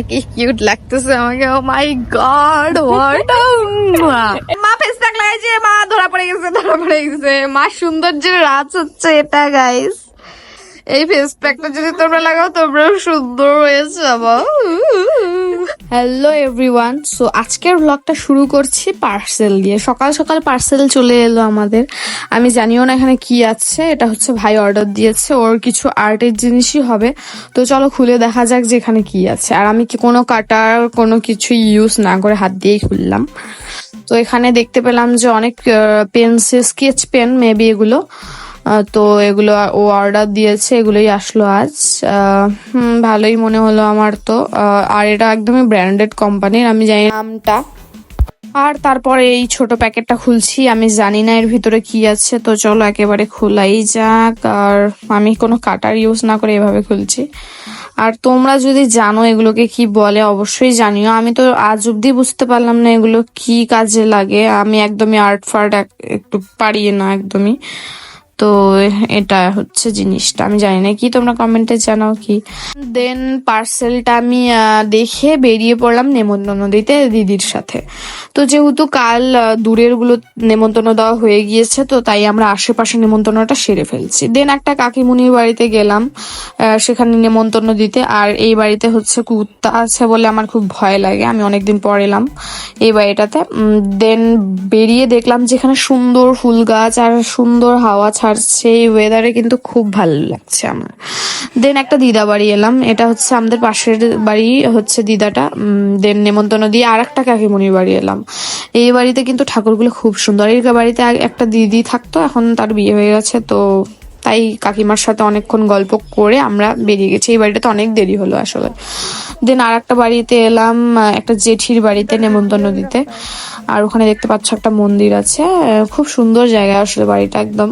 কি কিউট লাগতেছে আমাকে। ও মাই গড, হোয়াট মা ফেস প্যাক লাগাইছে, মা ধরা পড়ে গেছে। মা সৌন্দর্যের রাজ হচ্ছে এটা গাইস। এই ফেস প্যাকটা যদি তোমরা লাগাও তোমরাও সুন্দর হয়ে যাবো। হ্যালো এভরিওয়ান, সো আজকের ব্লগটা শুরু করছি পার্সেল দিয়ে। সকাল সকাল পার্সেল চলে এলো আমাদের। আমি জানিও না এখানে কি আছে, এটা হচ্ছে ভাই অর্ডার দিয়েছে, ওর কিছু আর্টের জিনিসই হবে। তো চলো খুলে দেখা যাক যে এখানে কি আছে। আর আমি কি কোনো কাটার কোনো কিছু ইউজ না করে হাত দিয়েই খুললাম। তো এখানে দেখতে পেলাম যে অনেক পেন্সিল, স্কেচ পেন মেবি এগুলো। তো এগুলো ও অর্ডার দিয়েছে, এগুলোই আসলো আজ। ভালোই মনে হলো আমার তো। আর এটা একদমই ব্র্যান্ডেড কোম্পানির, আমি জানি নামটা। আর তারপরে এই ছোট প্যাকেটটা খুলছি, আমি জানি না এর ভিতরে কি আছে। তো চলো একেবারে খোলাই যাক। আর আমি কোনো কাটার ইউজ না করে এভাবে খুলছি। আর তোমরা যদি জানো এগুলোকে কি বলে অবশ্যই জানিও। আমি তো আজ অব্দি বুঝতে পারলাম না এগুলো কি কাজে লাগে। আমি একদমই আর্ট ফার্ট একটু পারি না একদমই। তো এটা হচ্ছে জিনিসটা, আমি জানি না কি, তোমরা কমেন্টে জানাও কি। দেন পার্সেলটা আমি দেখে বেরিয়ে পড়লাম নেমন্তন্ন দিতে দিদির সাথে। তো যেহেতু কাল দূরের গুলো নেমন্তন্ন দেওয়া হয়ে গিয়েছে, তো তাই আমরা আশেপাশে নেমন্তন্নটা সেরে ফেলছি। দেন একটা কাকিমুনির বাড়িতে গেলাম সেখানে নেমন্তন্ন দিতে। আর এই বাড়িতে হচ্ছে কুত্তা আছে বলে আমার খুব ভয় লাগে, আমি অনেকদিন পর এলাম এই বাড়িটাতে। দেন বেরিয়ে দেখলাম যেখানে সুন্দর ফুল গাছ আর সুন্দর হাওয়া ছাড়ছে, এই ওয়েদারে কিন্তু খুব ভালো লাগছে আমার। দেন একটা দিদা বাড়ি এলাম, এটা হচ্ছে আমাদের পাশের বাড়ি হচ্ছে দিদাটা। দেন নেমন্তন্ন দিয়ে আর একটা কাকিমুনির বাড়ি এলাম। এই বাড়িতে কিন্তু ঠাকুরগুলো খুব সুন্দর। এই বাড়িতে একটা দিদি থাকতো, এখন তার বিয়ে হয়ে গেছে, তো তাই কাকিমার সাথে অনেকক্ষণ গল্প করে আমরা বেরিয়ে গেছি। এই বাড়িটাতে অনেক দেরি হলো আসলে। দেন আর একটা বাড়িতে এলাম, একটা জেঠির বাড়িতে নেমন্তন্ন দিতে। আর ওখানে দেখতে পাচ্ছ একটা মন্দির আছে, খুব সুন্দর জায়গা আসলে বাড়িটা একদম।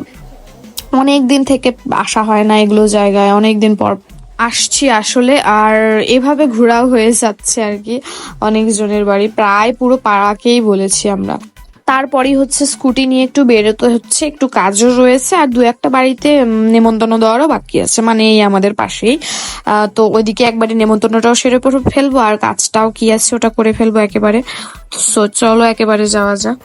অনেক দিন থেকে আসা হয় না এগুলো জায়গায়, অনেক দিন পর আসছি আসলে। আর এভাবে ঘোরাও হয়ে যাচ্ছে আর কি অনেকজনের বাড়ি, প্রায় পুরো পাড়াকেই বলেছি আমরা। তারপরই হচ্ছে স্কুটি নিয়ে একটু বেরোতে হচ্ছে, একটু কাজও রয়েছে। আর দু একটা বাড়িতে নেমন্তন্ন দেওয়ারও বাকি আছে, মানে এই আমাদের পাশেই। তো ওইদিকে একবারে নেমন্তন্নটাও সেরে ফেলবো, আর কাজটাও কি আছে ওটা করে ফেলবো একেবারে। সো চলো একেবারে যাওয়া যাক।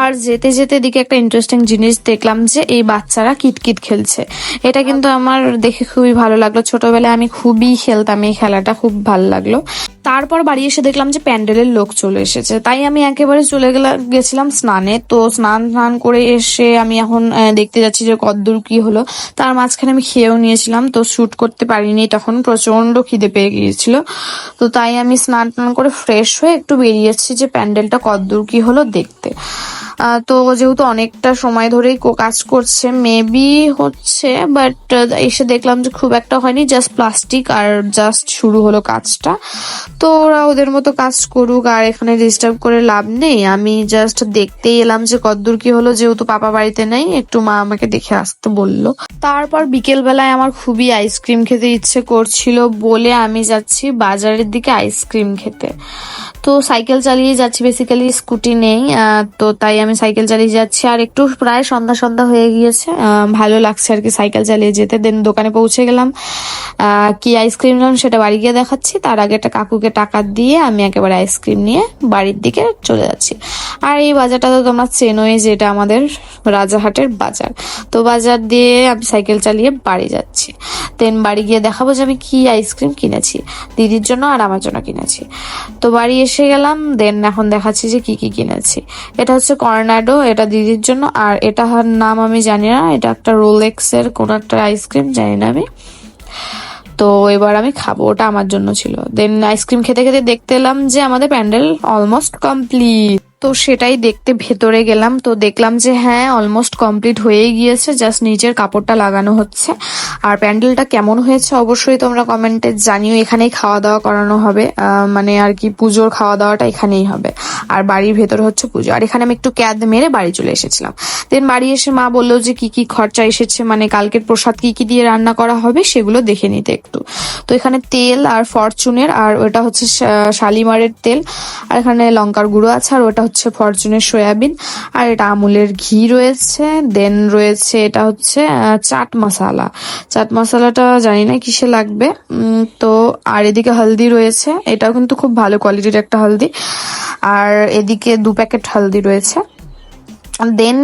আর যেতে যেতে এদিকে একটা ইন্টারেস্টিং জিনিস দেখলাম যে এই বাচ্চারা কিতকিত খেলছে। এটা কিন্তু আমার দেখে খুবই ভালো লাগলো, ছোটবেলায় আমি খুবই খেলতাম এই খেলাটা, খুব ভালো লাগলো। তারপর বাড়ি এসে দেখলাম যে প্যান্ডেলের লোক চলে এসেছে, তাই আমি একেবারে চলে গেছিলাম স্নানে। তো স্নান করে এসে আমি এখন দেখতে যাচ্ছি যে কদ্দূর কি হলো। তার মাঝখানে আমি খেয়েও নিয়েছিলাম, তো শুট করতে পারিনি, তখন প্রচন্ড খিদে পেয়ে গিয়েছিল। তো তাই আমি স্নান করে ফ্রেশ হয়ে একটু বেরিয়েছি যে প্যান্ডেলটা কদ্দূর কি হলো দেখতে। তো যেহেতু অনেকটা সময় ধরেই কাজ করছে, মেবি হচ্ছে, বাট এসে দেখলাম যে খুব একটা হয়নি, জাস্ট প্লাস্টিক আর জাস্ট শুরু হলো কাজটা। তো ওরা ওদের মতো কাজ করুক, আর এখানে ডিস্টার্ব করে লাভ নেই। আমি জাস্ট দেখতেই এলাম যে কদ্দূর কি হলো, যেহেতু পাপা বাড়িতে নেই, একটু মা আমাকে দেখে আসতে বললো। তারপর বিকেল বেলায় আমার খুবই আইসক্রিম খেতে ইচ্ছে করছিল বলে আমি যাচ্ছি বাজারের দিকে আইসক্রিম খেতে। তো সাইকেল চালিয়ে যাচ্ছি, বেসিক্যালি স্কুটি নেই, তো তাই আমি সাইকেল চালিয়ে যাচ্ছি। আর একটু প্রায় সন্ধ্যা সন্ধ্যা হয়ে গিয়েছে, ভালো লাগছে আর কি সাইকেল চালিয়ে যেতে। দেন দোকানে পৌঁছে গেলাম, কি আইসক্রিম নিলাম সেটা বাড়ি গিয়ে দেখাচ্ছি। তার আগে একটা কাকুকে টাকা দিয়ে আমি একেবারে আইসক্রিম নিয়ে বাড়ির দিকে চলে যাচ্ছি। আর এই বাজারটা তো তোমরা চেনোই, যেটা আমাদের রাজাহাটের বাজার। তো বাজার দিয়ে আমি সাইকেল চালিয়ে বাড়ি যাচ্ছি। দেন বাড়ি গিয়ে দেখাবো যে আমি কি আইসক্রিম কিনেছি, দিদির জন্য আর আমার জন্য কিনেছি। তো বাড়ি এসে গেলাম, দেন এখন দেখাচ্ছি যে কি কি কিনেছি। এটা হচ্ছে কর্নাডো, এটা দিদির জন্য। আর এটার নাম আমি জানি না, এটা একটা রোলেক্স এর কোন একটা আইসক্রিম, জানি না আমি। তো এবার আমি খাবো, ওটা আমার জন্য ছিল। দেন আইসক্রিম খেতে খেতে দেখতে এলাম যে আমাদের প্যান্ডেল অলমোস্ট কমপ্লিট। তো সেটাই দেখতে ভেতরে গেলাম, তো দেখলাম যে হ্যাঁ অলমোস্ট কমপ্লিট হয়ে গিয়েছে, জাস্ট নিচের কাপড়টা লাগানো হচ্ছে। আর প্যান্ডেলটা কেমন হয়েছে অবশ্যই তোমরা কমেন্টে জানিও। এখানেই খাওয়া দাওয়া করানো হবে, মানে আর কি পুজোর খাওয়া দাওয়াটা এখানেই হবে। আর বাড়ির ভেতরে হচ্ছে পুজো। আর এখানে আমি একটু ক্যাদ মেরে বাড়ি চলে এসেছিলাম। দেন বাড়ি এসে মা বললো যে কি কি খরচা এসেছে, মানে কালকের প্রসাদ কি কি দিয়ে রান্না করা হবে সেগুলো দেখে নিতে একটু। তো এখানে তেল আর ফরচুনের, আর ওটা হচ্ছে শালিমারের তেল। আর এখানে লঙ্কার গুঁড়ো আছে, আর ওটা হচ্ছে ফরচুনের সয়াবিন, আর এটা আমুলের ঘি রয়েছে। দেন রয়েছে এটা হচ্ছে চাট মশলা। চাট মশলাটা জানি না কিসে লাগবে। তো আর এদিকে হলদি রয়েছে, এটাও কিন্তু খুব ভালো কোয়ালিটির একটা হলদি। আর এদিকে 2 প্যাকেট হলদি রয়েছে। দেন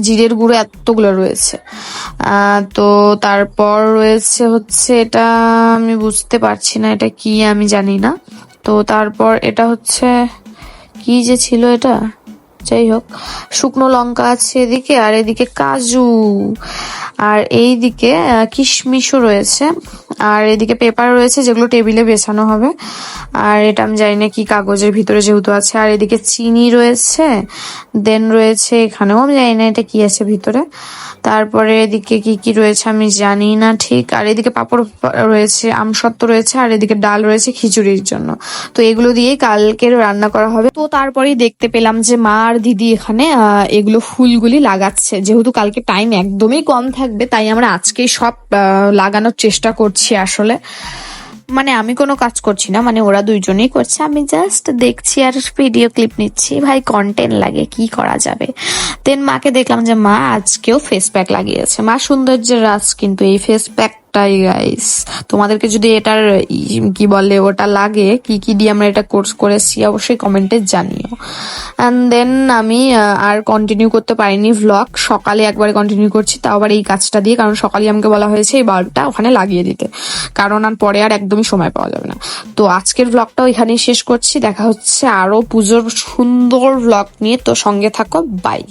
জিরের গুঁড়ো এতগুলো রয়েছে। তো তারপর রয়েছে হচ্ছে এটা, আমি বুঝতে পারছি না এটা কি, আমি জানি না। তো তারপর এটা হচ্ছে কি যে ছিল এটা, যাই হোক, শুকনো লঙ্কা আছে এদিকে, আর এদিকে কাজু, আর এইদিকে কিশমিশও রয়েছে, আর এদিকে পেপার রয়েছে যেগুলো টেবিলে বেছানো হবে। আর এটা আমি জানি না কি, কাগজের ভিতরে যেহেতু আছে। আর এদিকে চিনি রয়েছে। দেন রয়েছে এখানেও আমি জানি না এটা কি আছে ভিতরে। তারপরে এদিকে কি কি রয়েছে আমি জানি না ঠিক। আর এদিকে পাঁপড় রয়েছে, আমসত্ত্ব রয়েছে, আর এদিকে ডাল রয়েছে খিচুড়ির জন্য। তো এগুলো দিয়েই কালকের রান্না করা হবে। তো তারপরেই দেখতে পেলাম যে মা আর দিদি এখানে এগুলো ফুলগুলি লাগাচ্ছে। যেহেতু কালকে টাইম একদমই কম থাকবে, তাই আমরা আজকেই সব লাগানোর চেষ্টা করছি। আসলে মানে আমি কোনো কাজ করছি না, মানে ওরা দুইজনেই করছে, আমি জাস্ট দেখছি আর ভিডিও ক্লিপ নিচ্ছি। ভাই কন্টেন্ট লাগে, কি করা যাবে। দেন মাকে দেখলাম যে মা আজকেও ফেস প্যাক লাগিয়েছে। মা সৌন্দর্যের রাজ কিন্তু এই ফেস প্যাকটাই গাইস। তোমাদেরকে যদি এটার কি বলে ওটা লাগে, কি কি দিয়ে আমরা এটা কোর্স করেছি, অবশ্যই কমেন্টে জানিও। অ্যান্ড দেন আমি আর কন্টিনিউ করতে পারিনি ভ্লগ। সকালে একবারে কন্টিনিউ করছি, তাও আবার এই কাজটা দিয়ে, কারণ সকালে আমাকে বলা হয়েছে এই বাল্বটা ওখানে লাগিয়ে দিতে, কারণ আর পরে আর একদমই সময় পাওয়া যাবে না। তো আজকের ভ্লগটাও এখানেই শেষ করছি। দেখা হচ্ছে আরো পুজোর সুন্দর ভ্লগ নিয়ে। তো সঙ্গে থাকো, বাই।